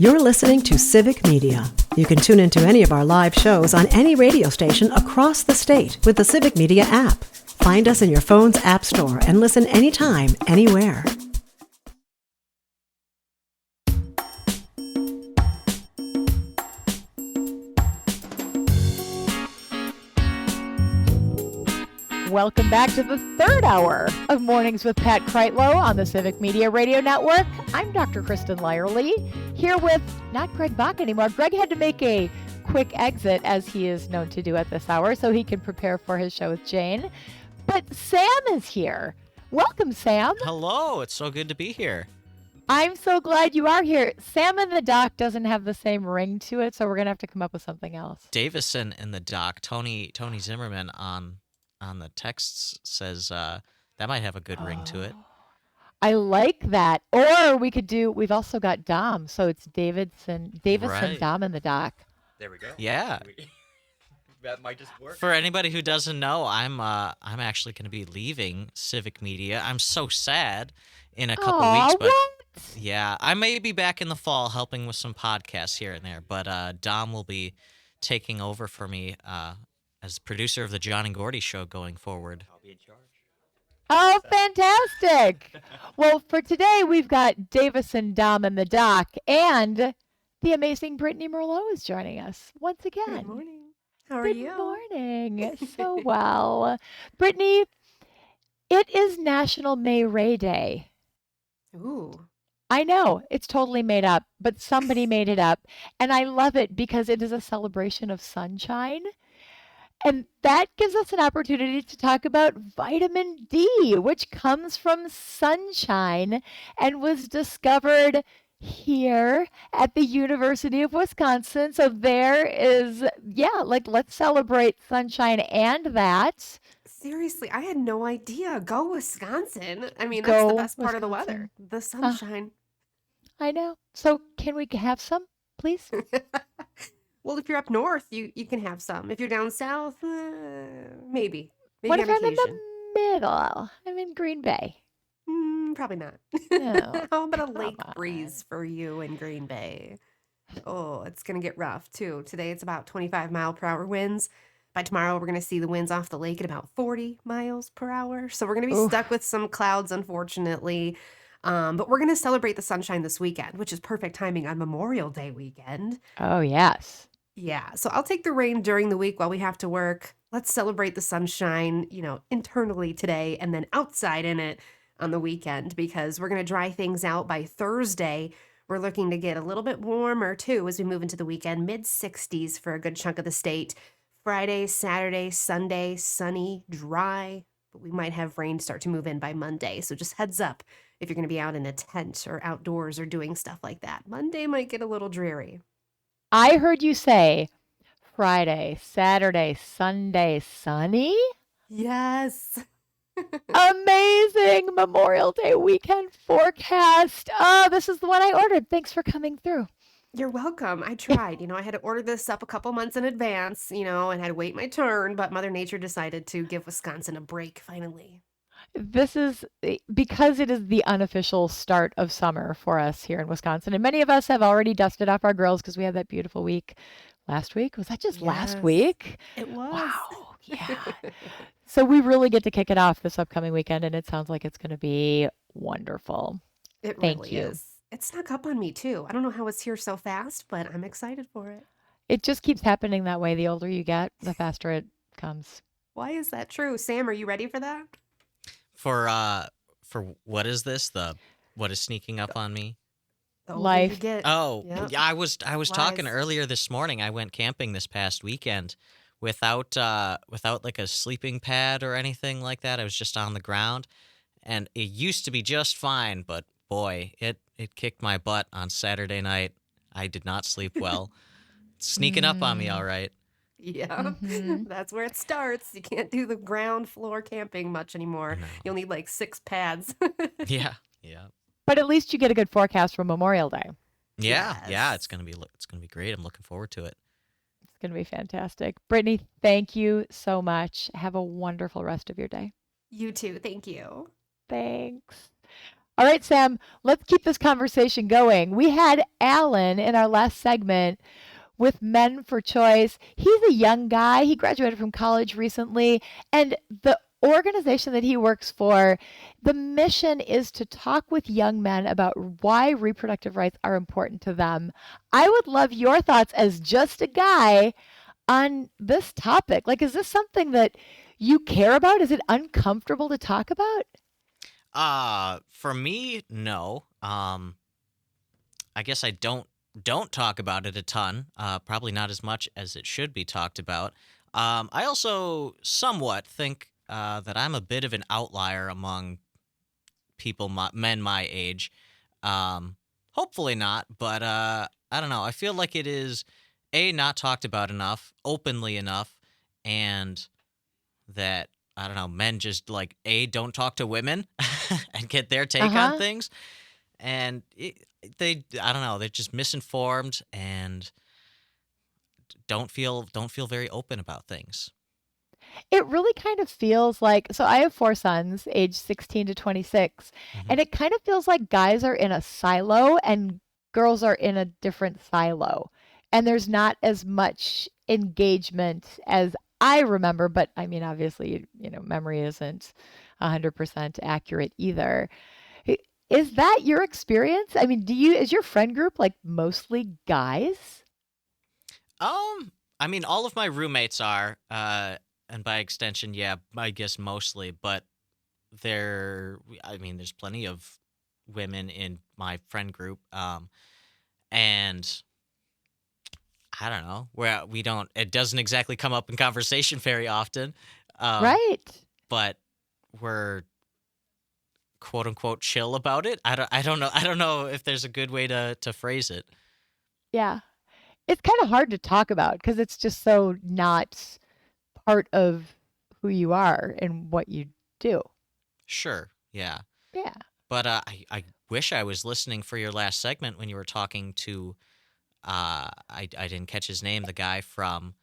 You're listening to Civic Media. You can tune into any of our live shows on any radio station across the state with the Civic Media app. Find us in your phone's app store and listen anytime, anywhere. Welcome back to the third hour of Mornings with Pat Kreitlow on the Civic Media Radio Network. I'm Dr. Kristen Lyerly, here with not Greg Bach anymore. Greg had to make a quick exit, as he is known to do at this hour, so he can prepare for his show with Jane. But Sam is here. Welcome, Sam. Hello. It's so good to be here. I'm so glad you are here. Sam in the Dock doesn't have the same ring to it, so we're going to have to come up with something else. Davison in the Dock. Tony Zimmerman on the texts says that might have a good ring to it. I like that. Or we could do, we've also got Dom, so it's Davison, Right. Dom in the Dock. There we go. Yeah. That might just work. For anybody who doesn't know, I'm actually going to be leaving Civic Media. I'm so sad in a couple weeks, but what? yeah, I may be back in the fall helping with some podcasts here and there. But Dom will be taking over for me as producer of the John and Gordy show going forward. I'll be in charge. Oh, fantastic. Well, for today, we've got Davison, Dom in the Dock, and the amazing Brittany Merlot is joining us once again. Good morning. How are Good you? morning. So well. Brittany, it is National May Ray Day. Ooh. I know, it's totally made up, but somebody made it up. And I love it because it is a celebration of sunshine. And that gives us an opportunity to talk about vitamin D, which comes from sunshine and was discovered here at the University of Wisconsin. So there is, let's celebrate sunshine and that. Seriously, I had no idea. Go Wisconsin. I mean, Go that's the best part of the weather. Wisconsin. The sunshine. I know. So can we have some, please? Well, if you're up north, you can have some. If you're down south, maybe. Maybe What on if I'm in occasion. the middle? I'm in Green Bay. Probably not. No, How about a come lake on. breeze for you in Green Bay? Oh, it's going to get rough, too. Today, it's about 25-mile-per-hour winds. By tomorrow, we're going to see the winds off the lake at about 40 miles per hour. So we're going to be Oof. stuck with some clouds, unfortunately. But we're going to celebrate the sunshine this weekend, which is perfect timing on Memorial Day weekend. Oh, yes. Yeah, so I'll take the rain during the week while we have to work. Let's celebrate the sunshine, internally today and then outside in it on the weekend because we're going to dry things out by Thursday. We're looking to get a little bit warmer too as we move into the weekend, mid-60s for a good chunk of the state. Friday, Saturday, Sunday, sunny, dry, but we might have rain start to move in by Monday. So just heads up if you're going to be out in a tent or outdoors or doing stuff like that. Monday might get a little dreary. I heard you say Friday, Saturday, Sunday, sunny. Yes. Amazing Memorial Day weekend forecast. Oh, this is the one I ordered. Thanks for coming through. You're welcome. I tried. I had to order this up a couple months in advance, and had to wait my turn, but Mother Nature decided to give Wisconsin a break finally. This is because it is the unofficial start of summer for us here in Wisconsin. And many of us have already dusted off our grills because we had that beautiful week last week. Was that just last Yes, week? it was. Wow. Yeah. So we really get to kick it off this upcoming weekend, and it sounds like it's going to be wonderful. It Thank really you. is. It snuck up on me too. I don't know how it's here so fast, but I'm excited for it. It just keeps happening that way. The older you get, the faster it comes. Why is that true? Sam, are you ready for that? For what is this? What is sneaking up on me? The older Life. you get. Oh, Yep. yeah, I was talking Lies. earlier this morning. I went camping this past weekend without like a sleeping pad or anything like that. I was just on the ground, and it used to be just fine, but boy, it kicked my butt on Saturday night. I did not sleep well. It's sneaking up on me, all right. Yeah, that's where it starts. You can't do the ground floor camping much anymore. No. You'll need like 6 pads. Yeah. But at least you get a good forecast for Memorial Day. Yeah, Yes. it's gonna be great. I'm looking forward to it. It's going to be fantastic. Brittany, thank you so much. Have a wonderful rest of your day. You too. Thank you. Thanks. All right, Sam, let's keep this conversation going. We had Alan in our last segment with Men for Choice. He's a young guy. He graduated from college recently, and the organization that he works for, the mission is to talk with young men about why reproductive rights are important to them. I would love your thoughts as just a guy on this topic. Like, is this something that you care about? Is it uncomfortable to talk about? For me, no. I guess I don't talk about it a ton. Probably not as much as it should be talked about. I also somewhat think that I'm a bit of an outlier among people, men my age. Hopefully not, but I don't know. I feel like it is not talked about enough, openly enough, and that I don't know, men just like don't talk to women and get their take on things, and I don't know, they're just misinformed and don't feel very open about things. It really kind of feels like, so I have 4 sons, age 16 to 26, and it kind of feels like guys are in a silo and girls are in a different silo. And there's not as much engagement as I remember, but I mean, obviously, memory isn't 100% accurate either. Is that your experience? I mean, is your friend group like mostly guys? I mean, all of my roommates are, and by extension, yeah, I guess mostly, but there's plenty of women in my friend group, and I don't know, where it doesn't exactly come up in conversation very often, Right. but we're quote unquote chill about it. I don't know if there's a good way to phrase it. Yeah. It's kind of hard to talk about because it's just so not part of who you are and what you do. Sure, yeah. Yeah. But I wish I was listening for your last segment when you were talking to, I didn't catch his name, the guy from,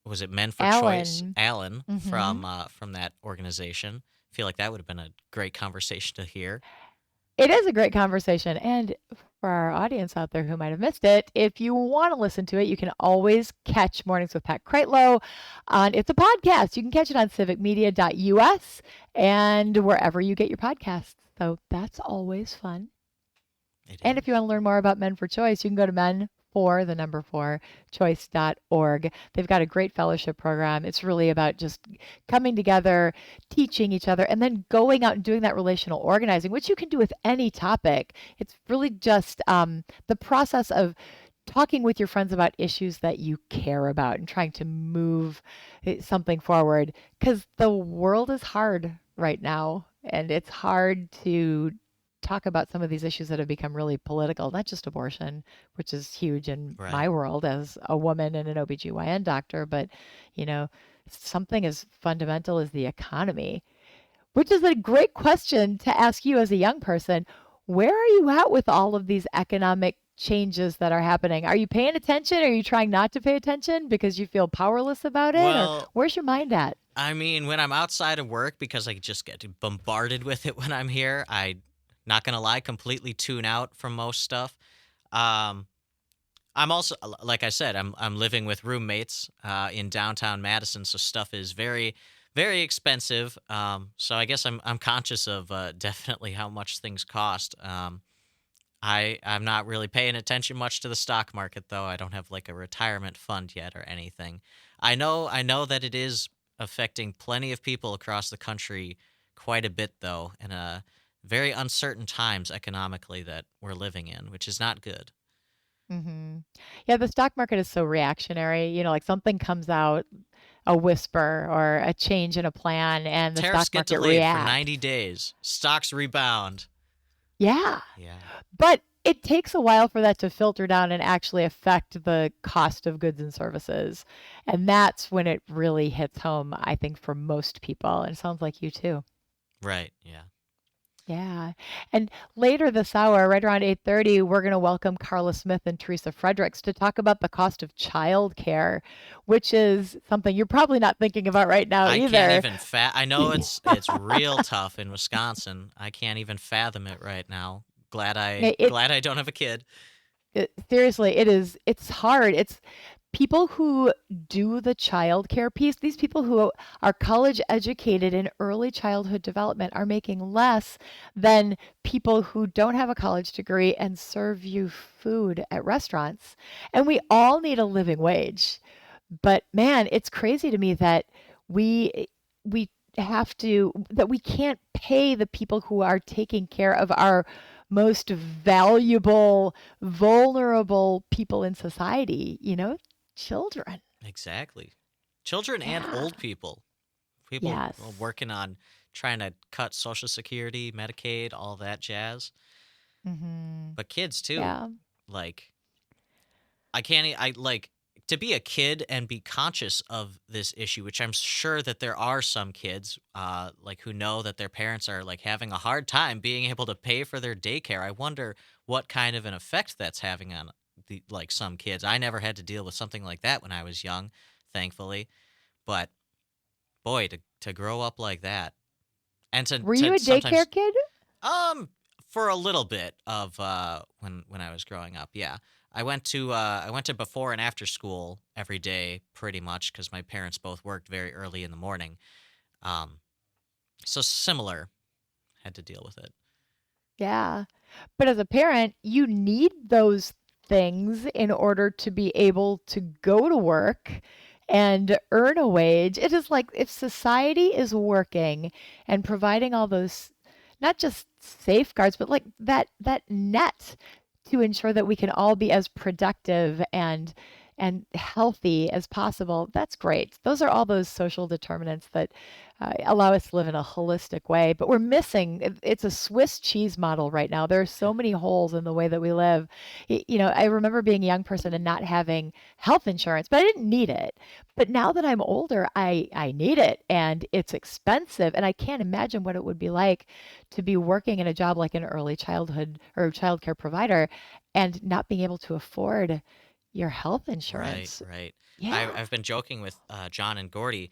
was it Men for Choice? Alan. Alan from that organization. I feel like that would have been a great conversation to hear. It is a great conversation. And for our audience out there who might have missed it, if you want to listen to it, you can always catch Mornings with Pat Kreitlow it's a podcast. You can catch it on civicmedia.us and wherever you get your podcasts. So that's always fun. And if you want to learn more about Men for Choice, you can go to choice.org. They've got a great fellowship program. It's really about just coming together, teaching each other, and then going out and doing that relational organizing, which you can do with any topic. It's really just the process of talking with your friends about issues that you care about and trying to move something forward, because the world is hard right now, and it's hard to talk about some of these issues that have become really political, not just abortion, which is huge in my world as a woman and an OBGYN doctor, but, something as fundamental as the economy, which is a great question to ask you as a young person. Where are you at with all of these economic changes that are happening? Are you paying attention? Are you trying not to pay attention because you feel powerless about it? Well, or where's your mind at? I mean, when I'm outside of work, because I just get bombarded with it when I'm here, not gonna lie, completely tune out from most stuff. I'm also, like I said, I'm living with roommates in downtown Madison, so stuff is very, very expensive. So I guess I'm conscious of definitely how much things cost. I'm not really paying attention much to the stock market, though. I don't have like a retirement fund yet or anything. I know that it is affecting plenty of people across the country quite a bit, though, in a very uncertain times economically that we're living in, which is not good. Mm-hmm. Yeah, the stock market is so reactionary. Like something comes out, a whisper or a change in a plan, and the Tariffs stock market get delayed reacts. for 90 days. Stocks rebound. Yeah. Yeah. But it takes a while for that to filter down and actually affect the cost of goods and services. And that's when it really hits home, I think, for most people. And it sounds like you too. Right, yeah. Yeah. And later this hour, right around 8:30, we're going to welcome Carla Smith and Teresa Fredericks to talk about the cost of childcare, which is something you're probably not thinking about right now I can't either. even I know it's real tough in Wisconsin. I can't even fathom it right now. It, Glad I don't have a kid. seriously, it's hard. It's people who do the childcare piece, these people who are college educated in early childhood development are making less than people who don't have a college degree and serve you food at restaurants. And we all need a living wage. But man, it's crazy to me that we that we can't pay the people who are taking care of our most valuable, vulnerable people in society, children. Exactly. Children and Yeah. old people. People Yes. working on trying to cut Social Security, Medicaid, all that jazz. Mm-hmm. But kids too. Yeah. Like I like to be a kid and be conscious of this issue, which I'm sure that there are some kids like who know that their parents are like having a hard time being able to pay for their daycare. I wonder what kind of an effect that's having on like some kids. I never had to deal with something like that when I was young, thankfully. But boy, to grow up like that and Were you a sometimes daycare kid? for a little bit of when I was growing up, yeah. I went to before and after school every day pretty much because my parents both worked very early in the morning. Um, so similar, had to deal with it. Yeah. But as a parent, you need those things in order to be able to go to work and earn a wage. It is like if society is working and providing all those not just safeguards, but like that net to ensure that we can all be as productive and healthy as possible. That's great. Those are all those social determinants that allow us to live in a holistic way. But we're missing. It's a Swiss cheese model right now. There are so many holes in the way that we live. I remember being a young person and not having health insurance, but I didn't need it. But now that I'm older, I need it, and it's expensive. And I can't imagine what it would be like to be working in a job like an early childhood or childcare provider and not being able to afford your health insurance. Right. Yeah. I've been joking with John and Gordy,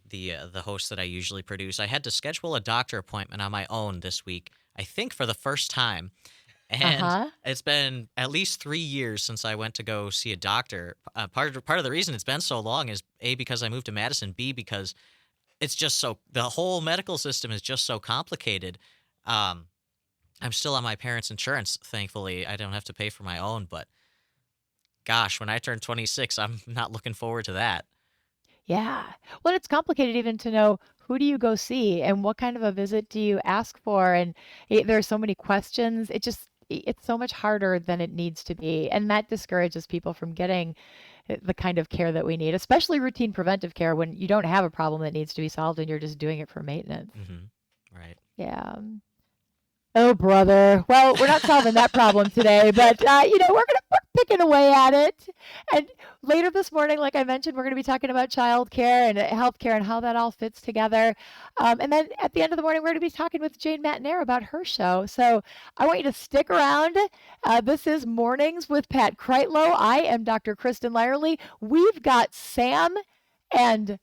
the hosts that I usually produce. I had to schedule a doctor appointment on my own this week, I think for the first time. And Uh-huh. it's been at least 3 years since I went to go see a doctor. Part of the reason it's been so long is A, because I moved to Madison, B, because it's just the whole medical system is just so complicated. I'm still on my parents' insurance, thankfully. I don't have to pay for my own, but gosh, when I turn 26, I'm not looking forward to that. Yeah. Well, it's complicated even to know who do you go see and what kind of a visit do you ask for, and there are so many questions. It's so much harder than it needs to be, and that discourages people from getting the kind of care that we need, especially routine preventive care when you don't have a problem that needs to be solved and you're just doing it for maintenance. Right. Yeah. Oh, brother. Well, we're not solving that problem today, but we're picking away at it. And later this morning, like I mentioned, we're going to be talking about childcare and healthcare and how that all fits together. And then at the end of the morning, we're going to be talking with Jane Matinaire about her show. So I want you to stick around. This is Mornings with Pat Kreitlow. I am Dr. Kristen Lyerly. We've got Sam and...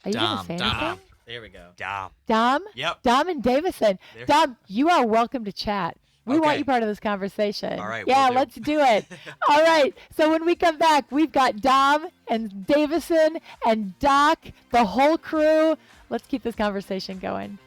Are you going to say anything? There we go. Dom? Yep. Dom and Davison. There- Dom, you are welcome to chat. We want Okay. you part of this conversation. All right, Yeah, will do. let's do it. All right. So when we come back, we've got Dom and Davison and Doc, the whole crew. Let's keep this conversation going.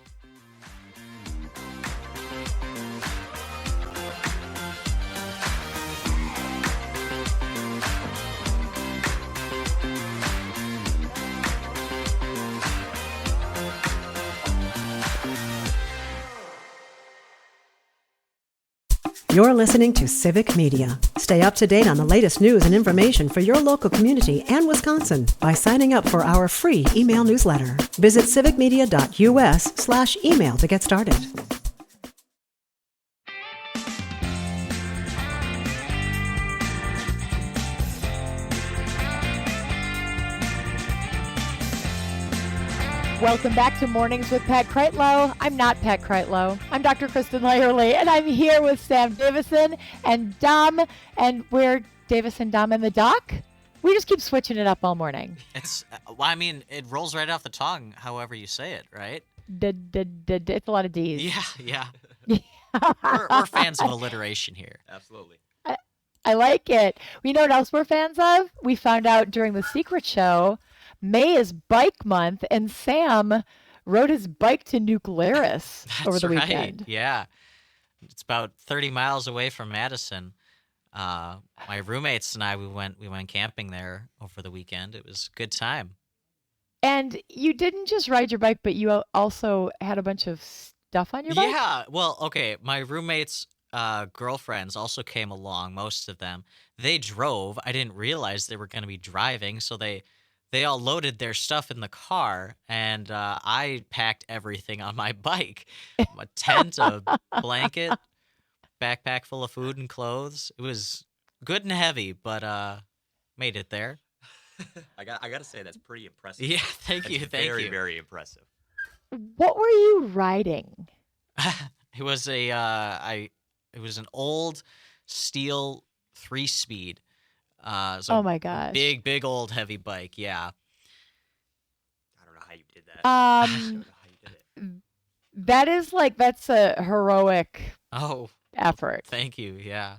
You're listening to Civic Media. Stay up to date on the latest news and information for your local community and Wisconsin by signing up for our free email newsletter. Visit civicmedia.us/email to get started. Welcome back to Mornings with Pat Kreitlow. I'm not Pat Kreitlow. I'm Dr. Kristen Layerly, and I'm here with Sam Davison and Dom. And we're Davison, Dom, and the Doc. We just keep switching it up all morning. It's, well, I mean, it rolls right off the tongue, however you say it, right? It's a lot of D's. Yeah. We're fans of alliteration here. Absolutely. I like it. You know what else we're fans of? We found out during the Secret Show, May is Bike Month, and Sam rode his bike to New Glarus over the weekend. Right. Yeah. It's about 30 miles away from Madison. My roommates and I, we went camping there over the weekend. It was a good time. And you didn't just ride your bike, but you also had a bunch of stuff on your bike? Yeah. Well, okay. My roommates' girlfriends also came along, most of them. They drove. I didn't realize they were going to be driving, so they all loaded their stuff in the car, and I packed everything on my bike. A tent, a blanket, backpack full of food and clothes. It was good and heavy, but made it there. I got to say that's pretty impressive. Yeah, thank you. Very, very impressive. What were you riding? It was it was an old steel 3-speed. So Oh my gosh. big old heavy bike. Yeah. I don't know how you did that. I don't know how you did it. That's a heroic Oh, effort. thank you. Yeah.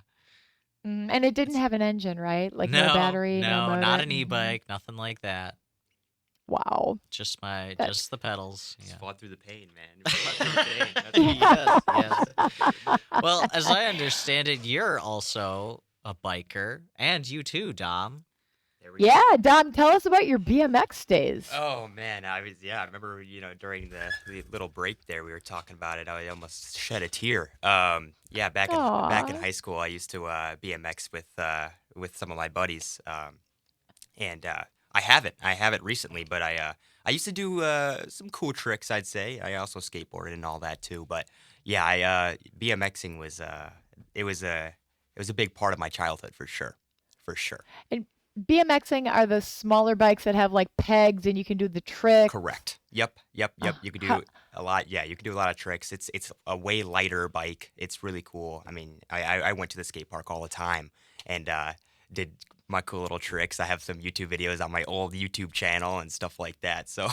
And it didn't have an engine, right? Like no battery, no motor? Not an e-bike, nothing like that. Wow. Just just the pedals. Just Yeah. fought through the pain, man. You fought through the pain. Yes. Well, as I understand it, you're also a biker, and you too, Dom. There we go. Yeah, Dom, tell us about your BMX days. Oh man, I remember, during the little break there we were talking about it. I almost shed a tear. Back in Aw. high school I used to BMX with some of my buddies. And I haven't recently, but I used to do some cool tricks, I'd say. I also skateboarded and all that too, but yeah, BMXing was it was a big part of my childhood for sure. For sure. And BMXing are the smaller bikes that have like pegs and you can do the trick. Correct. Yep. You could do a lot. Yeah, you could do a lot of tricks. It's a way lighter bike. It's really cool. I mean, I went to the skate park all the time and did my cool little tricks. I have some YouTube videos on my old YouTube channel and stuff like that. So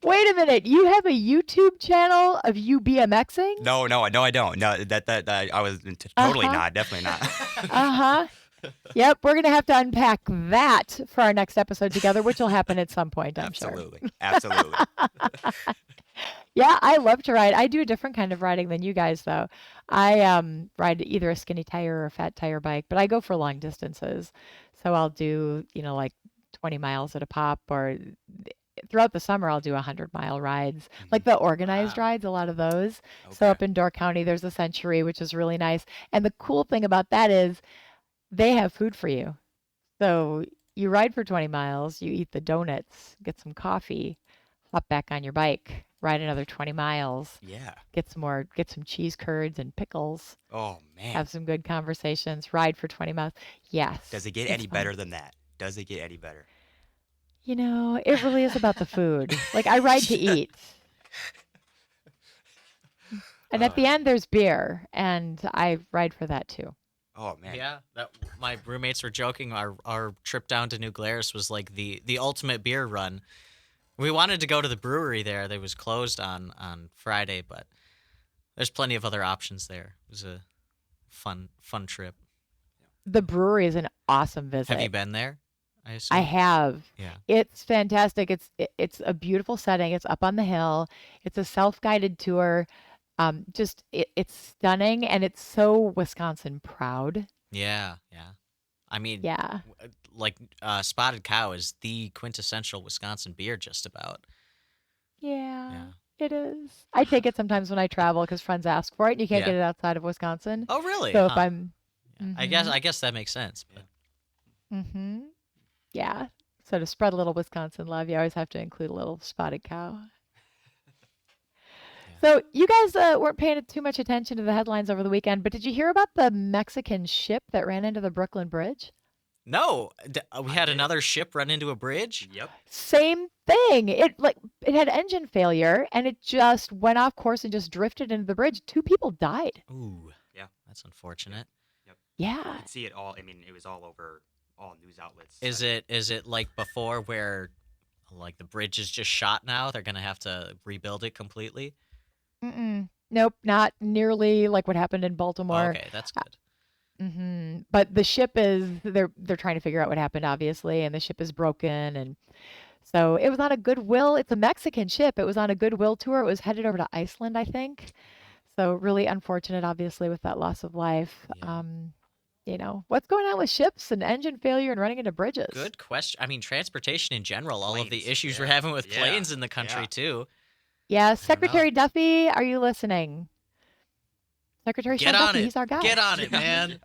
Wait a minute, you have a YouTube channel of you BMXing? no, I don't. No, that I was totally Uh-huh. not. Definitely not. Uh-huh. Yep, we're going to have to unpack that for our next episode together, which will happen at some point, I'm sure. Absolutely. Yeah, I love to ride. I do a different kind of riding than you guys, though. I ride either a skinny tire or a fat tire bike, but I go for long distances. So I'll do, like 20 miles at a pop, or throughout the summer, I'll do 100-mile rides, like the organized Wow. rides, a lot of those. So Okay. up in Door County, there's a Century, which is really nice. And the cool thing about that is they have food for you. So you ride for 20 miles, you eat the donuts, get some coffee, hop back on your bike, ride another 20 miles, Yeah. get some cheese curds and pickles, Oh man. have some good conversations, ride for 20 miles. Yes. Does it get it's any fun. better than that? Does it get any better? It really is about the food. Like I ride to eat. And at the end there's beer, and I ride for that too. Oh man. Yeah, my roommates were joking. Our trip down to New Glarus was like the ultimate beer run. We wanted to go to the brewery there. They was closed on Friday, but there's plenty of other options there. It was a fun trip. The brewery is an awesome visit. Have you been there? I assume. I have. Yeah. It's fantastic. It's a beautiful setting. It's up on the hill. It's a self-guided tour. It's stunning, and it's so Wisconsin proud. Yeah. I mean, Yeah. like Spotted Cow is the quintessential Wisconsin beer, just about. Yeah. It is. I take it sometimes when I travel because friends ask for it, and you can't Yeah. get it outside of Wisconsin. Oh, really? So if Huh. I'm, Yeah. Mhm. I guess that makes sense. But Yeah. So to spread a little Wisconsin love, you always have to include a little Spotted Cow. So you guys weren't paying too much attention to the headlines over the weekend, but did you hear about the Mexican ship that ran into the Brooklyn Bridge? No, we I had did. another ship run into a bridge. Yep. Same thing. It had engine failure and it just went off course and just drifted into the bridge. 2 people died. Ooh, Yeah. that's Yep. unfortunate. Yep. You Yeah. could see it all. I mean, it was all over all news outlets. Is it like before where like the bridge is just shot now? They're gonna have to rebuild it completely. Mm-mm. Nope, not nearly like what happened in Baltimore. Okay, that's good. But the ship is they're trying to figure out what happened, obviously, and the ship is broken, and so it was on a goodwill. It's a Mexican ship. It was on a goodwill tour. It was headed over to Iceland, I think. So really unfortunate, obviously, with that loss of life. Yeah. What's going on with ships and engine failure and running into bridges? Good question. I mean, transportation in general, all of the Planes, issues we're yeah, having with yeah, planes in the country yeah. too. Yeah, I don't know. Secretary Duffy, are you listening? Secretary Get Sean on Duffy, it. he's our guy. Get on it, man.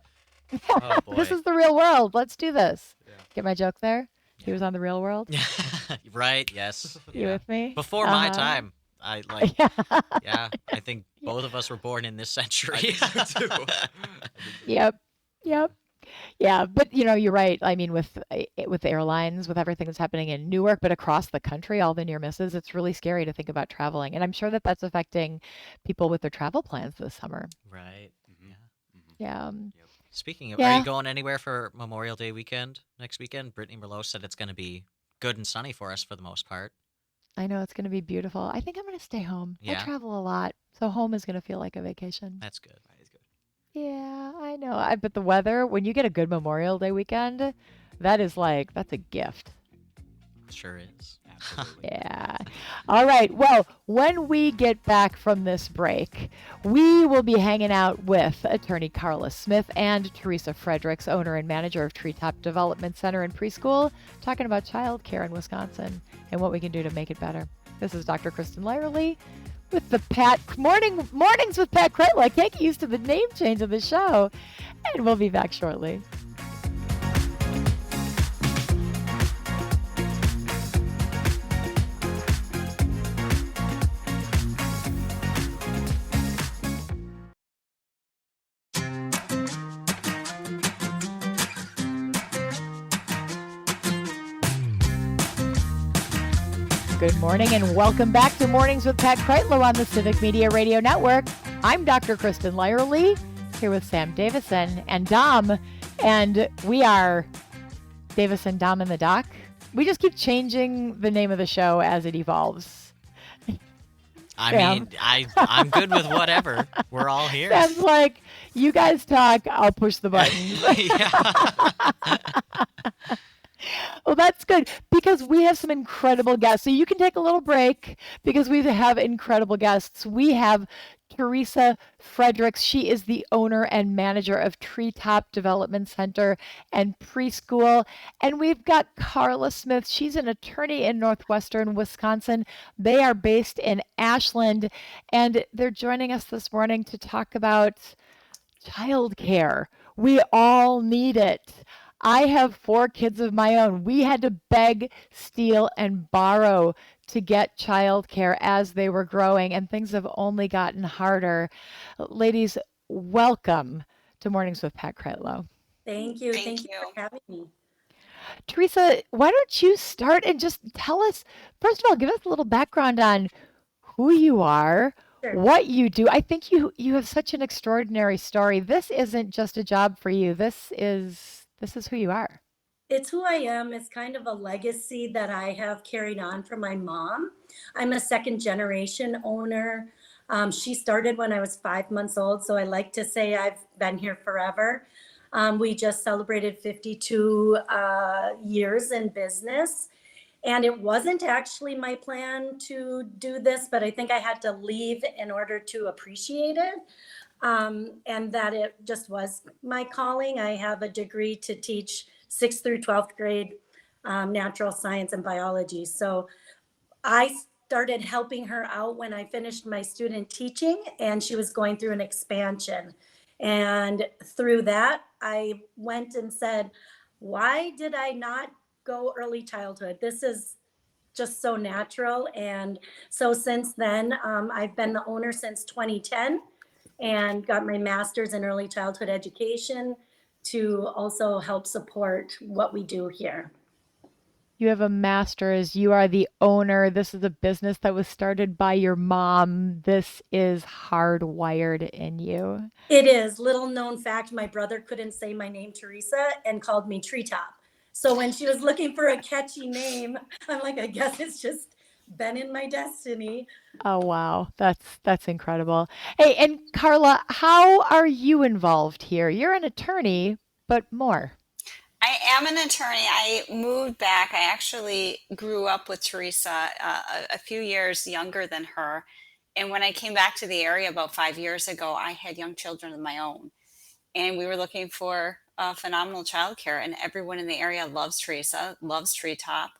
Oh This boy. is the real world. Let's do this. Yeah. Get my joke there? He Yeah. was on the real world. Right. Yes. You Yeah. with me? Before my Uh-huh. time, I like. Yeah. Yeah, I think Yeah. both of us were born in this I century. think so too. Yep. Yep. Yeah, but you're right. I mean, with airlines, with everything that's happening in Newark, but across the country, all the near misses, it's really scary to think about traveling. And I'm sure that that's affecting people with their travel plans this summer. Right. Mhm. Yeah. Mhm. Yeah. Yep. Speaking of, are Yeah. you going anywhere for Memorial Day weekend next weekend? Brittany Merlot said it's going to be good and sunny for us for the most part. I know it's going to be beautiful. I think I'm going to stay home. I Yeah. travel a lot, so home is going to feel like a vacation. That's good. That is good. Yeah, I know. But the weather, when you get a good Memorial Day weekend, that's a gift. Sure is. Absolutely. Yeah. All right. Well, when we get back from this break, we will be hanging out with attorney Carla Smith and Teresa Fredericks, owner and manager of Treetop Development Center and Preschool, talking about childcare in Wisconsin and what we can do to make it better. This is Dr. Kristen Lyerly with the Mornings with Pat Kreitler. I can't get used to the name change of the show. And we'll be back shortly. Good morning and welcome back to Mornings with Pat Kreitlow on the Civic Media Radio Network. I'm Dr. Kristen Lyerly, here with Sam Davison and Dom, and we are Davison, Dom, and the Doc. We just keep changing the name of the show as it evolves. I Sam. mean, I'm good with whatever. We're all here. Sam's like, you guys talk, I'll push the button. Yeah. Well, that's good because we have some incredible guests. So you can take a little break because we have incredible guests. We have Teresa Fredericks. She is the owner and manager of Treetop Development Center and Preschool. And we've got Carla Smith. She's an attorney in Northwestern Wisconsin. They are based in Ashland, and they're joining us this morning to talk about childcare. We all need it. I have 4 kids of my own. We had to beg, steal, and borrow to get childcare as they were growing, and things have only gotten harder. Ladies, welcome to Mornings with Pat Kreitlow. Thank you. Thank you for having me. Teresa, why don't you start and just tell us, first of all, give us a little background on who you are, Sure. what you do. I think you have such an extraordinary story. This isn't just a job for you. This is who you are. It's who I am. It's kind of a legacy that I have carried on from my mom. I'm a second generation owner. She started when I was 5 months old, so I like to say I've been here forever. We just celebrated 52 years in business. And it wasn't actually my plan to do this, but I think I had to leave in order to appreciate it. And that it just was my calling. I have a degree to teach 6th through 12th grade natural science and biology. So I started helping her out when I finished my student teaching, and she was going through an expansion. And through that, I went and said, why did I not go early childhood? This is just so natural. And so since then, I've been the owner since 2010 and got my master's in early childhood education, to also help support what we do here. You have a master's, you are the owner. This is a business that was started by your mom. This is hardwired in you. It is. Little known fact, my brother couldn't say my name, Teresa, and called me Treetop. So when she was looking for a catchy name, I'm like, I guess it's just been in my destiny. Oh wow, that's incredible. Hey, and Carla, how are you involved here? You're an attorney, but more. I am an attorney. I moved back. I actually grew up with Teresa, a few years younger than her. And when I came back to the area about 5 years ago, I had young children of my own. And we were looking for phenomenal childcare. And everyone in the area loves Teresa, loves Treetop.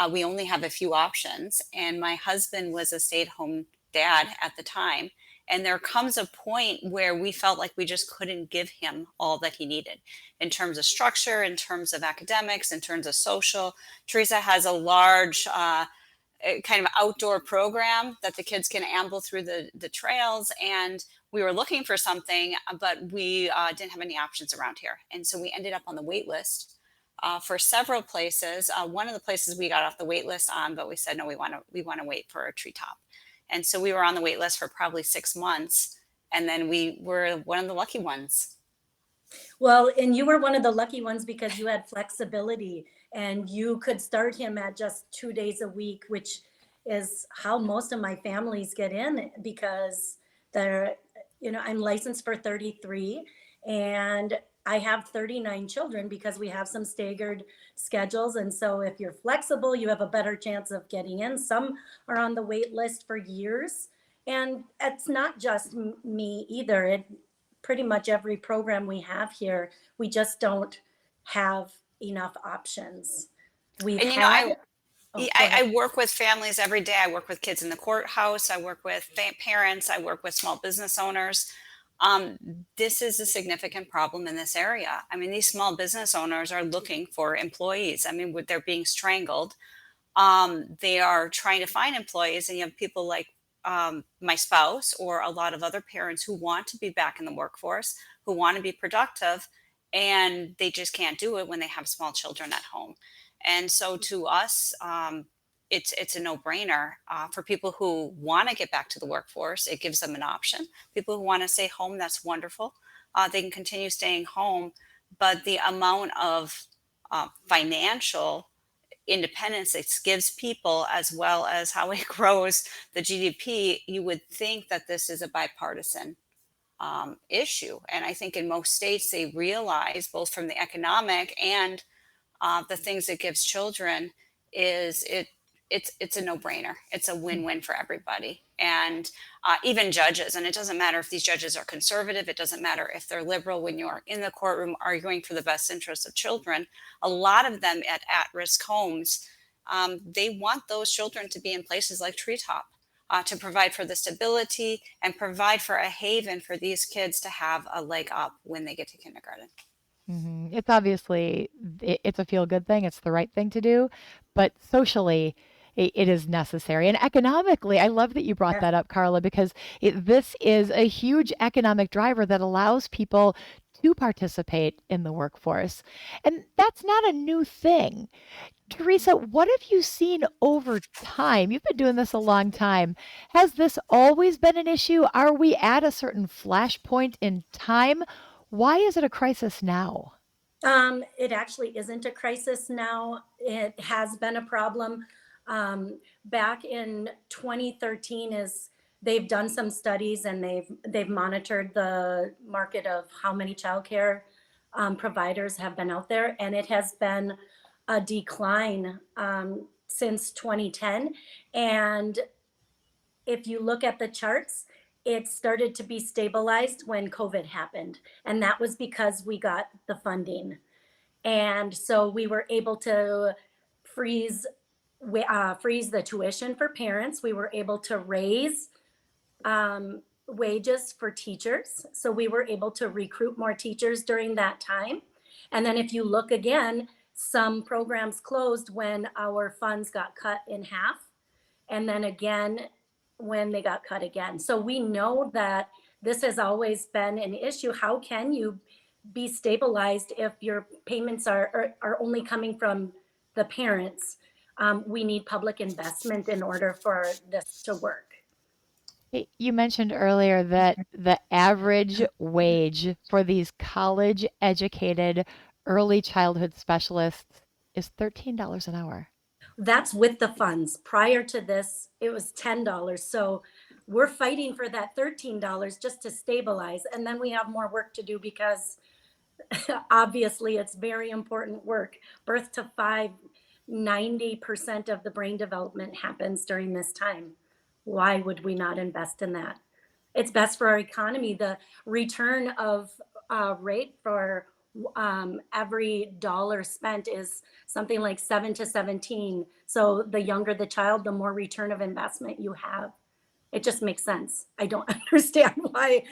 We only have a few options. And my husband was a stay-at-home dad at the time. And there comes a point where we felt like we just couldn't give him all that he needed in terms of structure, in terms of academics, in terms of social. Teresa has a large kind of outdoor program that the kids can amble through the trails. And we were looking for something, but we didn't have any options around here. And so we ended up on the wait list for several places. One of the places we got off the wait list on, but we said, no, we want to wait for a Treetop. And so we were on the wait list for probably 6 months. And then we were one of the lucky ones. Well, and you were one of the lucky ones because you had flexibility and you could start him at just 2 days a week, which is how most of my families get in because they're, I'm licensed for 33 and I have 39 children because we have some staggered schedules. And so if you're flexible, you have a better chance of getting in. Some are on the wait list for years. And it's not just me either. Pretty much every program we have here, we just don't have enough options. We've And had. I work with families every day. I work with kids in the courthouse. I work with parents. I work with small business owners. This is a significant problem in this area. I mean, these small business owners are looking for employees. I mean, they're being strangled. They are trying to find employees, and you have people like my spouse or a lot of other parents who want to be back in the workforce, who want to be productive, and they just can't do it when they have small children at home. And so to us, it's a no-brainer for people who want to get back to the workforce. It gives them an option. People who want to stay home, that's wonderful. They can continue staying home, but the amount of financial independence it gives people, as well as how it grows the GDP, you would think that this is a bipartisan issue. And I think in most states, they realize both from the economic and the things it gives children it's a no-brainer. It's a win-win for everybody. And even judges, and it doesn't matter if these judges are conservative, it doesn't matter if they're liberal, when you're in the courtroom arguing for the best interests of children, a lot of them at-risk homes, they want those children to be in places like Treetop to provide for the stability and provide for a haven for these kids to have a leg up when they get to kindergarten. It's obviously it's a feel good thing. It's the right thing to do, but socially, it is necessary. And economically, I love that you brought that up, Carla, because this is a huge economic driver that allows people to participate in the workforce. And that's not a new thing. Teresa, what have you seen over time? You've been doing this a long time. Has this always been an issue? Are we at a certain flashpoint in time? Why is it a crisis now? It actually isn't a crisis now. It has been a problem. Back in 2013 they've done some studies and they've monitored the market of how many childcare providers have been out there, and it has been a decline since 2010. And if you look at the charts, it started to be stabilized when COVID happened. And that was because we got the funding. And so we were able to freeze the tuition for parents. We were able to raise wages for teachers. So we were able to recruit more teachers during that time. And then if you look again, some programs closed when our funds got cut in half. And then again, when they got cut again. So we know that this has always been an issue. How can you be stabilized if your payments are only coming from the parents. We need public investment in order for this to work. You mentioned earlier that the average wage for these college educated early childhood specialists is $13 an hour. That's with the funds. Prior to this, it was $10. So we're fighting for that $13 just to stabilize. And then we have more work to do because obviously it's very important work. Birth to 5, 90% of the brain development happens during this time. Why would we not invest in that? It's best for our economy. The return of rate for every dollar spent is something like 7 to 17. So the younger the child, the more return of investment you have. It just makes sense. I don't understand why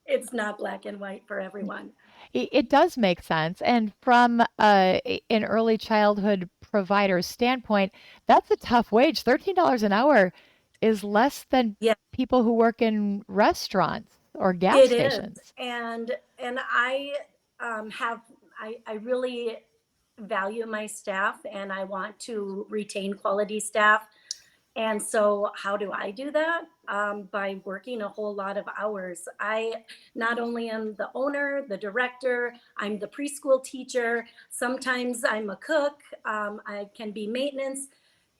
it's not black and white for everyone. It does make sense. And from an early childhood provider's standpoint, that's a tough wage. $13 an hour is less than Yeah, people who work in restaurants or gas it is. stations. And I have I really value my staff and I want to retain quality staff. And so, how do I do that? By working a whole lot of hours. I not only am the owner, the director, I'm the preschool teacher. Sometimes I'm a cook. I can be maintenance.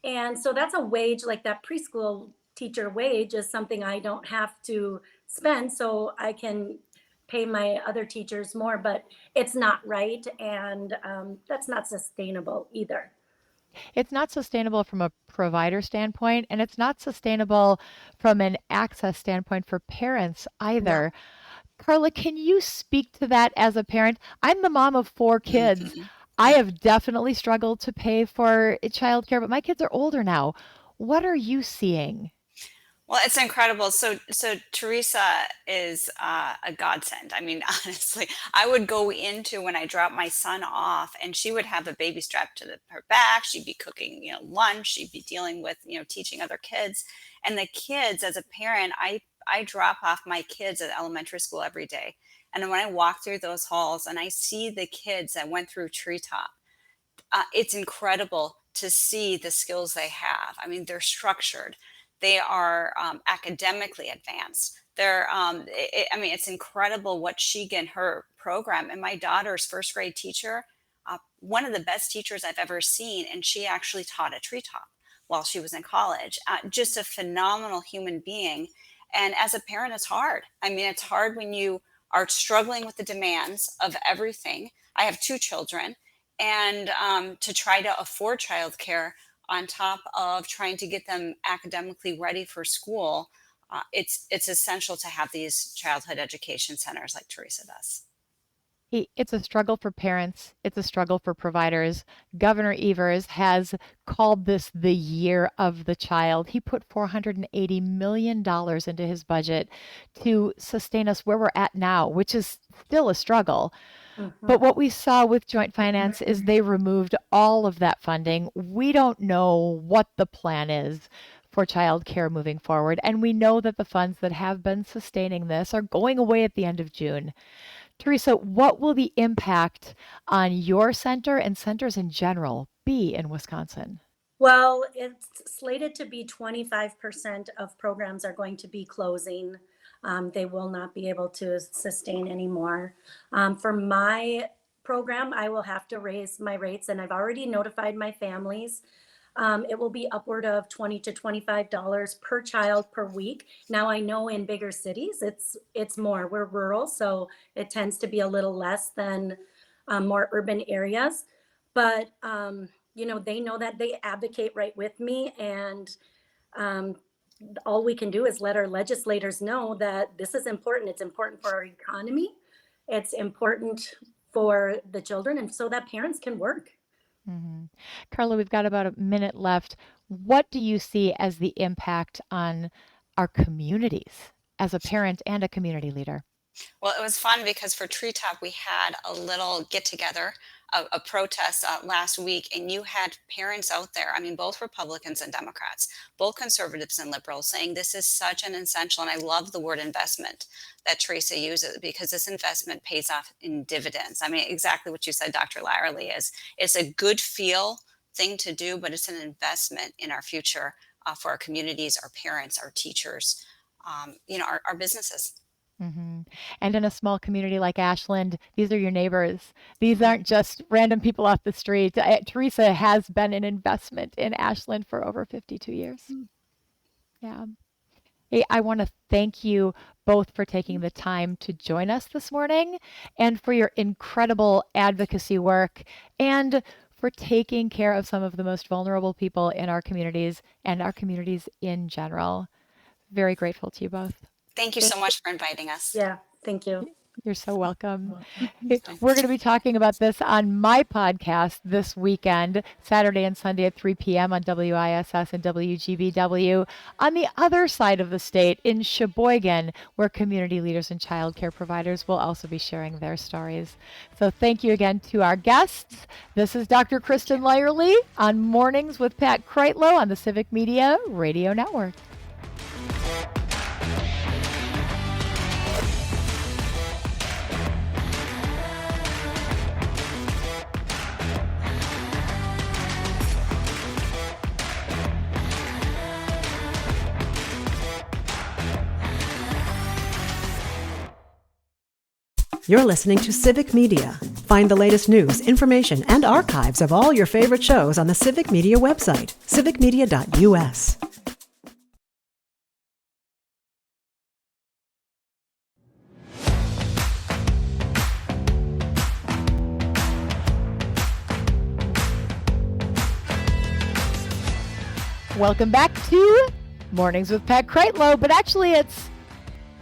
And so, that's a wage like that preschool teacher wage is something I don't have to spend. So, I can pay my other teachers more, but it's not right. And that's not sustainable either. It's not sustainable from a provider standpoint, and it's not sustainable from an access standpoint for parents No. either. Carla, can you speak to that as a parent? I'm the mom of 4 kids. Mhm. I have definitely struggled to pay for childcare, but my kids are older now. What are you seeing? Well, it's incredible. So Teresa is a godsend. I mean, honestly, I would go into when I dropped my son off, and she would have a baby strapped to her back. She'd be cooking, lunch. She'd be dealing with, teaching other kids, and the kids. As a parent, I drop off my kids at elementary school every day, and then when I walk through those halls and I see the kids that went through Treetop, it's incredible to see the skills they have. I mean, they're structured, they are academically advanced. I mean, it's incredible what she get in her program. And my daughter's first grade teacher, one of the best teachers I've ever seen, and she actually taught at Treetop while she was in college. Just a phenomenal human being. And as a parent, it's hard. I mean, it's hard when you are struggling with the demands of everything. I have 2 children, and to try to afford childcare on top of trying to get them academically ready for school, it's essential to have these childhood education centers like Teresa does. It's a struggle for parents. It's a struggle for providers. Governor Evers has called this the year of the child. He put $480 million into his budget to sustain us where we're at now, which is still a struggle. But Mhm. what we saw with joint finance is they removed all of that funding. We don't know what the plan is for childcare moving forward. And we know that the funds that have been sustaining this are going away at the end of June. Teresa, what will the impact on your center and centers in general be in Wisconsin? Well, it's slated to be 25% of programs are going to be closing. They will not be able to sustain anymore. For my program, I will have to raise my rates, and I've already notified my families. It will be upward of $20 to $25 per child per week. Now I know in bigger cities it's more. We're rural, so it tends to be a little less than more urban areas. But they know that they advocate right with me, and um, all we can do is let our legislators know that this is important. It's important for our economy. It's important for the children, and so that parents can work. hmm Carla, we've got about a minute left. What do you see as the impact on our communities as a parent and a community leader? Well, it was fun because for Treetop, we had a little get together a protest last week, and you had parents out there, I mean, both Republicans and Democrats, both conservatives and liberals, saying this is such an essential, and I love the word investment that Teresa uses, because this investment pays off in dividends. I mean, exactly what you said, Dr. Lyerly, is it's a good feel thing to do, but it's an investment in our future, for our communities, our parents, our teachers, our businesses. hmm And in a small community like Ashland, these are your neighbors. These aren't just random people off the street. Teresa has been an investment in Ashland for over 52 years. Yeah. Hey, I want to thank you both for taking the time to join us this morning and for your incredible advocacy work and for taking care of some of the most vulnerable people in our communities and our communities in general. Very grateful to you both. Thank you so much for inviting us. Yeah, thank you. You're so welcome. We're going to be talking about this on my podcast this weekend, Saturday and Sunday at 3 p.m. on WISS and WGBW. On the other side of the state, in Sheboygan, where community leaders and childcare providers will also be sharing their stories. So thank you again to our guests. This is Dr. Kristen Lyerly on Mornings with Pat Kreitlow on the Civic Media Radio Network. You're listening to Civic Media. Find the latest news, information, and archives of all your favorite shows on the Civic Media website, civicmedia.us. Welcome back to Mornings with Pat Kreitlow, but actually it's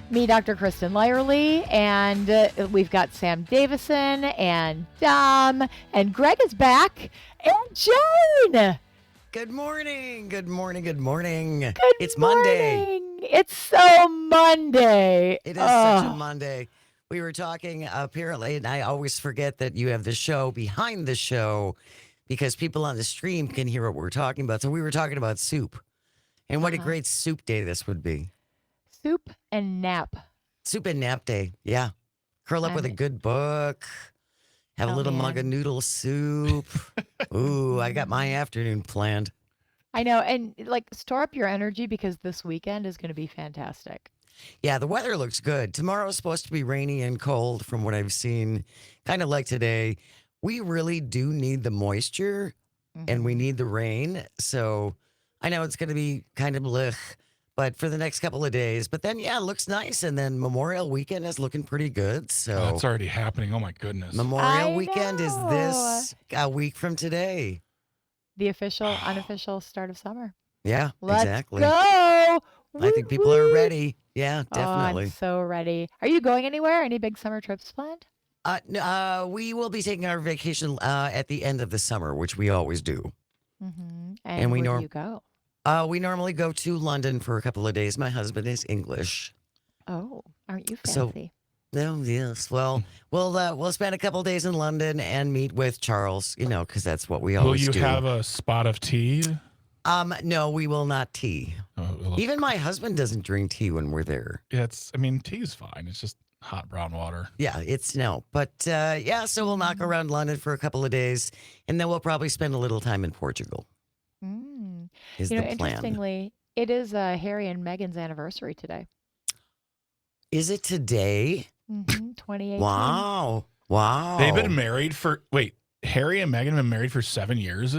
me, Dr. Kristen Lyerly, and we've got Sam Davison and Dom, and Greg is back, and Jane. Good morning. Good morning. Good morning. It's Monday. It's so Monday. It is such a Monday. We were talking apparently, and I always forget that you have the show behind the show because people on the stream can hear what we're talking about. So we were talking about soup, and what a great soup day this would be. Soup and nap. Soup and nap day. Yeah. Curl up with a good book. Have a little mug of noodle soup. Ooh, I got my afternoon planned. I know. And store up your energy because this weekend is going to be fantastic. Yeah, the weather looks good. Tomorrow's supposed to be rainy and cold from what I've seen, kind of like today. We really do need the moisture and we need the rain. So I know it's going to be kind of blech. But for the next couple of days. But then, yeah, it looks nice. And then Memorial Weekend is looking pretty good. So it's already happening. Oh, my goodness. Memorial Weekend is this a week from today. The official, unofficial start of summer. Yeah, exactly. Let's go. I think people are ready. Yeah, definitely. I'm so ready. Are you going anywhere? Any big summer trips planned? We will be taking our vacation at the end of the summer, which we always do. And where do you go? We normally go to London for a couple of days. My husband is English. Oh, aren't you fancy? Yes. Well, we'll spend a couple of days in London and meet with Charles, because that's what we always do. Will you have a spot of tea? No, we will not tea. Oh, Even my husband doesn't drink tea when we're there. Yeah, tea's fine. It's just hot brown water. Yeah, But so we'll knock around London for a couple of days, and then we'll probably spend a little time in Portugal. Is the plan. Interestingly, it is Harry and Meghan's anniversary today. Is it today? 2018. Wow. They've been married Harry and Meghan have been married for 7 years?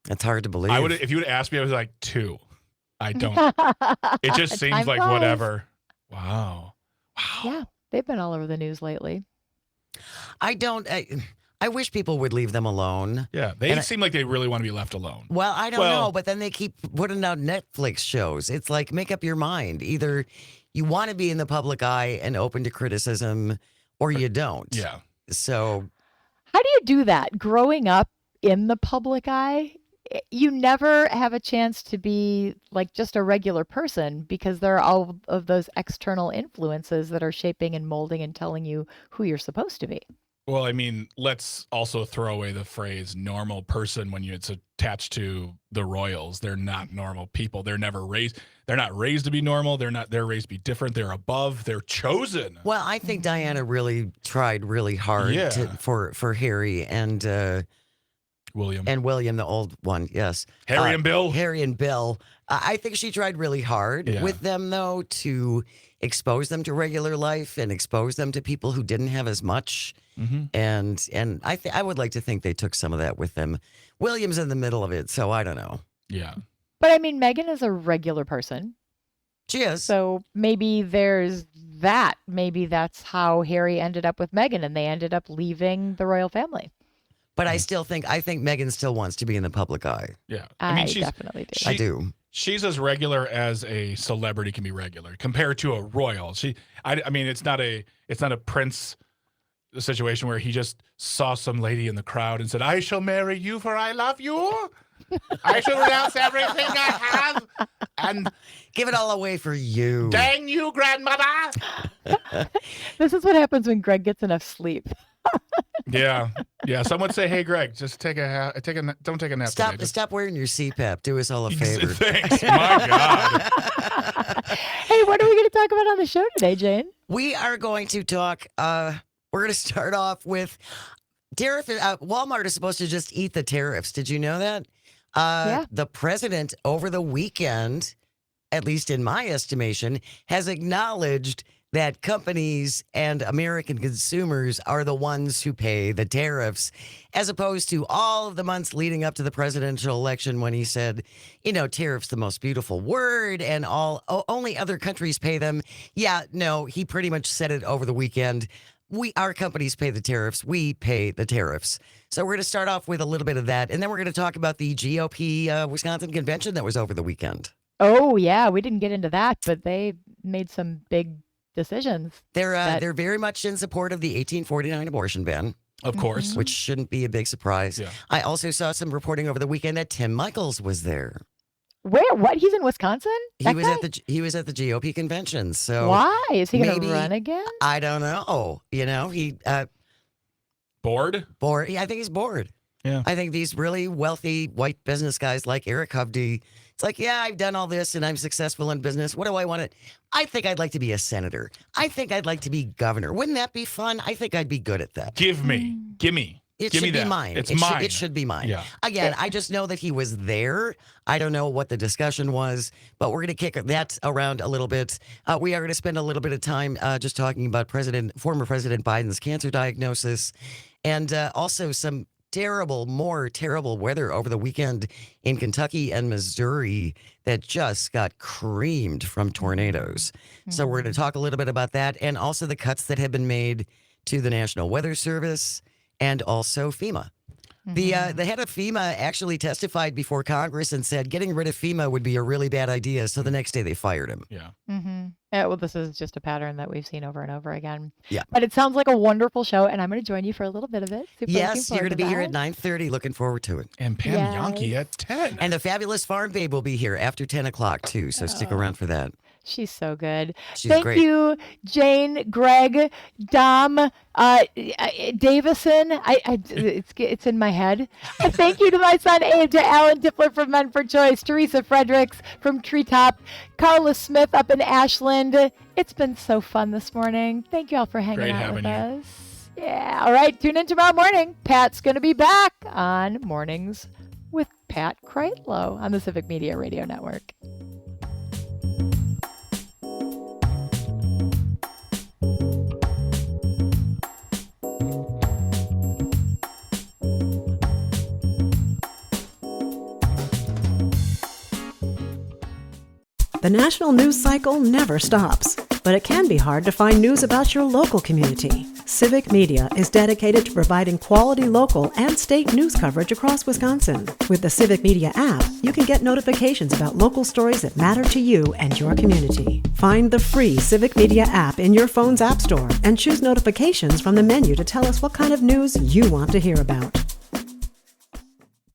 That's hard to believe. If you would ask me, I was like 2. I don't. It just seems like whatever. Wow. Yeah, they've been all over the news lately. I wish people would leave them alone. Yeah, they seem like they really want to be left alone. Well, I don't know, but then they keep putting out Netflix shows. It's like, make up your mind. Either you want to be in the public eye and open to criticism, or you don't. Yeah. So how do you do that? Growing up in the public eye, you never have a chance to be like just a regular person because there are all of those external influences that are shaping and molding and telling you who you're supposed to be. Well, I mean, let's also throw away the phrase normal person when it's attached to the royals. They're not normal people. They're not raised to be normal. They're raised to be different. They're above. They're chosen. Well, I think Diana really tried really hard for Harry and William, the old one. Yes. Harry and Bill. Harry and Bill. I think she tried really hard with them, though, to expose them to regular life and expose them to people who didn't have as much. Mm-hmm. And I would like to think they took some of that with them. William's in the middle of it, so I don't know. Yeah. But I mean, Meghan is a regular person. She is. So maybe there's that. Maybe that's how Harry ended up with Meghan, and they ended up leaving the royal family. But I think Meghan still wants to be in the public eye. Yeah. I mean, definitely do. I do. She's as regular as a celebrity can be regular compared to a royal. I mean, it's not a prince situation where he just saw some lady in the crowd and said, "I shall marry you for I love you. I shall renounce everything I have and give it all away for you. Dang you, grandmother." This is what happens when Greg gets enough sleep. Yeah. Some would say, "Hey, Greg, just don't take a nap. Stop wearing your CPAP. Do us all a favor." Thanks. My God. Hey, what are we going to talk about on the show today, Jane? We are going to talk. We're going to start off with tariff. Walmart is supposed to just eat the tariffs. Did you know that? The president over the weekend, at least in my estimation, has acknowledged that companies and American consumers are the ones who pay the tariffs, as opposed to all of the months leading up to the presidential election when he said, tariffs the most beautiful word and only other countries pay them. Yeah, no, he pretty much said it over the weekend. Our companies pay the tariffs. We pay the tariffs. So we're going to start off with a little bit of that, and then we're going to talk about the GOP Wisconsin convention that was over the weekend. Oh, yeah, we didn't get into that, but they made some big decisions. They're very much in support of the 1849 abortion ban. Of course. Which shouldn't be a big surprise. Yeah. I also saw some reporting over the weekend that Tim Michaels was there. Where? What? He's in Wisconsin? He was at the GOP convention. So why? Is he going to run again? I don't know. He bored? Bored. Yeah, I think he's bored. Yeah. I think these really wealthy white business guys like Eric Hovde, it's like, yeah, I've done all this and I'm successful in business. What do I want to? I think I'd like to be a senator. I think I'd like to be governor. Wouldn't that be fun? I think I'd be good at that. Gimme. It Give should me be mine. It's mine. It should be mine. Yeah. Again, I just know that he was there. I don't know what the discussion was, but we're going to kick that around a little bit. We are going to spend a little bit of time just talking about former President Biden's cancer diagnosis, and also some more terrible weather over the weekend in Kentucky and Missouri that just got creamed from tornadoes. Mm-hmm. So we're going to talk a little bit about that, and also the cuts that have been made to the National Weather Service and also FEMA. Mm-hmm. The head of FEMA actually testified before Congress and said getting rid of FEMA would be a really bad idea. So the next day they fired him. Yeah. Mm-hmm. Yeah, well, this is just a pattern that we've seen over and over again. Yeah. But it sounds like a wonderful show, and I'm going to join you for a little bit of it. Yes, you're going to be here at 9:30. Looking forward to it. And Pam Yonke at 10. And the fabulous Farm Babe will be here after 10 o'clock, too. So stick around for that. She's so good. She's great. Thank you, Jane, Greg, Dom, Davison. It's in my head. Thank you to my son Abe, to Alan Tippler from Men for Choice, Teresa Fredericks from Treetop, Carla Smith up in Ashland. It's been so fun this morning. Thank you all for hanging out with us. Yeah. All right. Tune in tomorrow morning. Pat's going to be back on Mornings with Pat Kreitlow on the Civic Media Radio Network. The national news cycle never stops, but it can be hard to find news about your local community. Civic Media is dedicated to providing quality local and state news coverage across Wisconsin. With the Civic Media app, you can get notifications about local stories that matter to you and your community. Find the free Civic Media app in your phone's app store and choose notifications from the menu to tell us what kind of news you want to hear about.